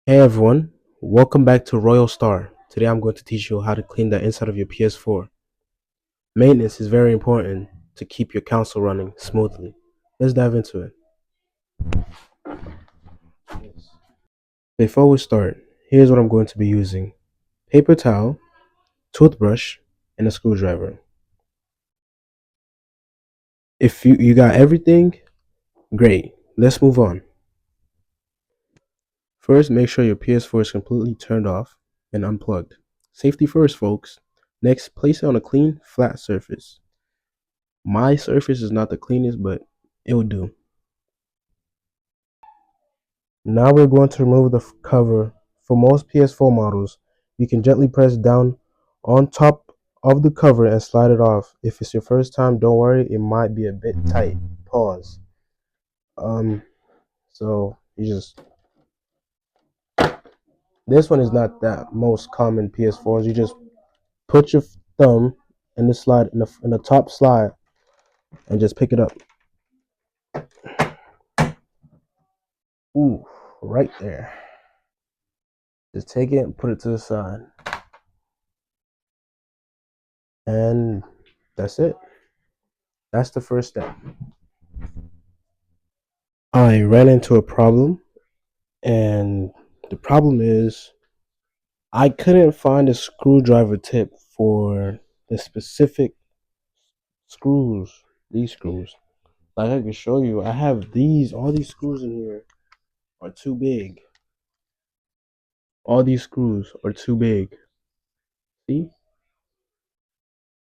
Hey everyone, welcome back to Royal Star. Today I'm going to teach you how to clean the inside of your PS4. Maintenance is very important to keep your console running smoothly. Let's dive into it. Before we start, here's what I'm going to be using: paper towel, toothbrush, and a screwdriver. If you got everything, great. Let's move on. First, make sure your PS4 is completely turned off and unplugged. Safety first, folks. Next, place it on a clean, flat surface. My surface is not the cleanest, but it will do. Now we're going to remove the cover. For most PS4 models, you can gently press down on top of the cover and slide it off. If it's your first time, don't worry, it might be a bit tight. Pause. Um, so you just this one is not that most common PS4s. You just put your thumb in the slide in the top slide and just pick it up. Ooh, right there. Just take it and put it to the side. And that's it. That's the first step. I ran into a problem, and the problem is I couldn't find a screwdriver tip for the specific screws. These screws. Like I can show you, I have all these screws in here are too big. All these screws are too big. See?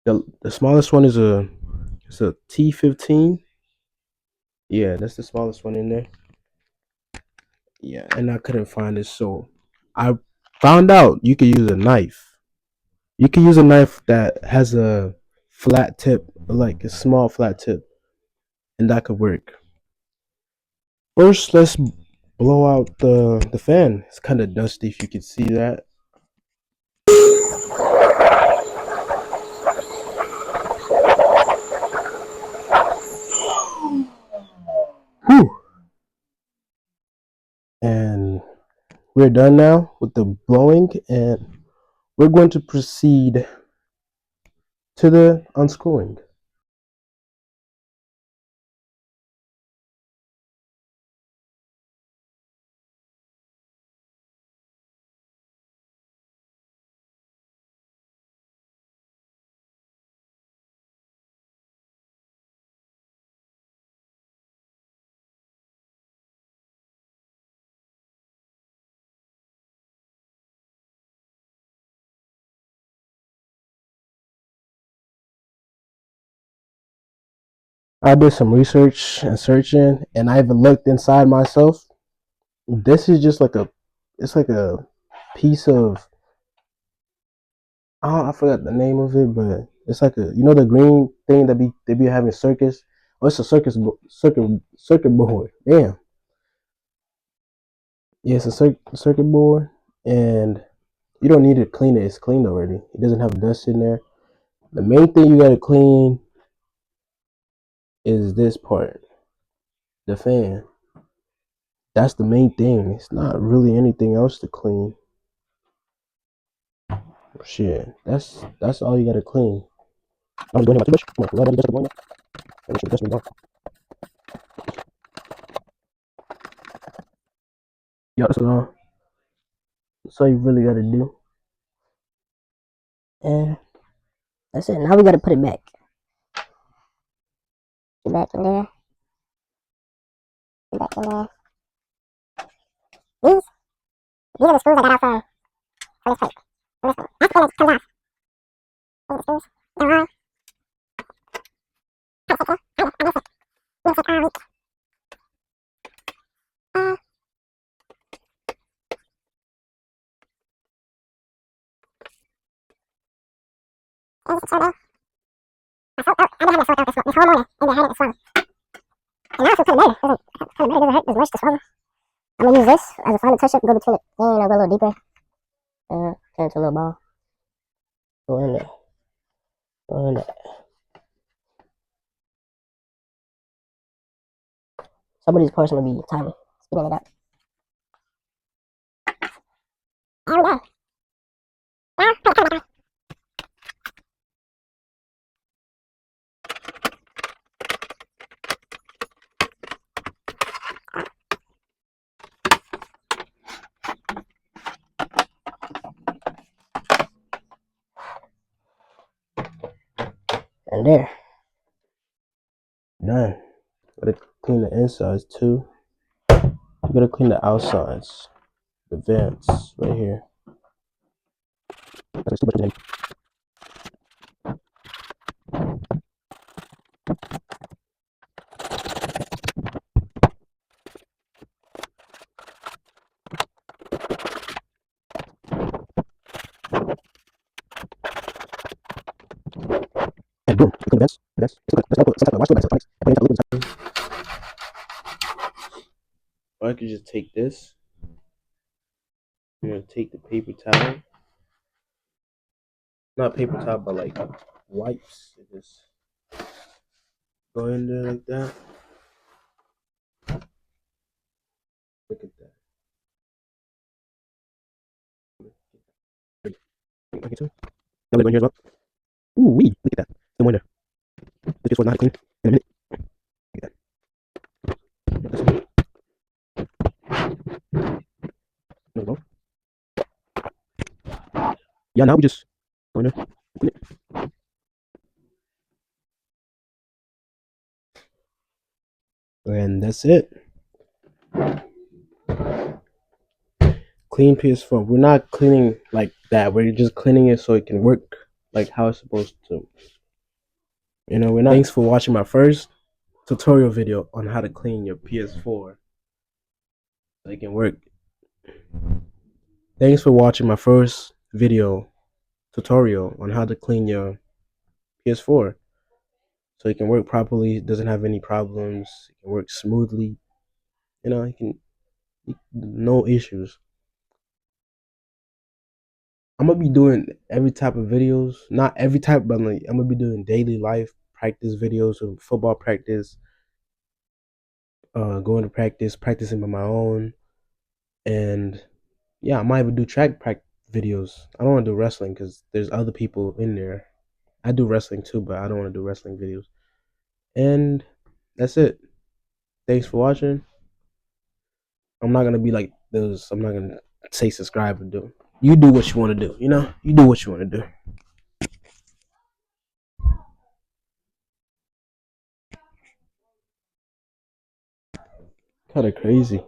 The smallest one is it's a T15. Yeah, that's the smallest one in there. Yeah, and I couldn't find it, so I found out you could use a knife. You can use a knife that has a flat tip, like a small flat tip, and that could work. First, let's blow out the fan. It's kind of dusty, if you can see that. Whew. And we're done now with the blowing, and we're going to proceed to the unscrewing. I did some research and searching, and I even looked inside myself. This is just like it's like a piece of, I forgot the name of it, but it's like the green thing that they be having circus. Oh, it's a circuit board. Damn, yeah, it's a circuit board, and you don't need to clean it. It's cleaned already. It doesn't have dust in there. The main thing you gotta clean is this part, the fan. That's the main thing. It's not really anything else to clean. Shit, that's all you gotta clean. I was going in my toothbrush. Come on, just going there. Should dust me down. Yeah, that's all you really gotta do. And that's it. Now we gotta put it back. Get back in there. Get back in there. These, these are the screws I got out from this place. From this one. That's the one that comes off. These are the screws. They're long. I missed it. Missed it all week. There's the turbo. I didn't have it soaked out this whole morning, and I had it swung. And now it's put it better. Doesn't hurt as much to swallow. I'm gonna use this as a final touch up. Go between it. Then I'll go a little deeper. Turn it into a little ball. Go in there. Go in there. Some of these parts I'm gonna be tiny, speeding it up. And there, done. Gotta clean the insides too. You gotta clean the outsides, the vents right here. That's too much in. And boom, you clean the vents. The vents. It's like some type of wash bags. Or I could just take this. I'm gonna take the paper towel. Not paper towel, but like wipes. And just go in there like that. Look at that. Okay, too. Now we're going here as well. Ooh wee! Look at that. The window. This is what not clean in a minute. Look at that. There we go. Yeah, now we just go in there. Clean it. And that's it. Clean PS4. We're not cleaning like that. We're just cleaning it so it can work like how it's supposed to. You know, we're not. Thanks for watching my first tutorial video on how to clean your PS4 so it can work. Thanks for watching my first video tutorial on how to clean your PS4 so it can work properly, it doesn't have any problems, it can work smoothly. You know, no issues. I'm gonna be doing every type of videos, not every type, but like I'm gonna be doing daily life practice videos of football practice, going to practice, practicing by my own, and yeah, I might even do track practice videos. I don't want to do wrestling because there's other people in there. I do wrestling too, but I don't want to do wrestling videos. And that's it. Thanks for watching. I'm not gonna be like those. I'm not gonna say subscribe and do. You do what you want to do. You know, you do what you want to do. Kind of crazy.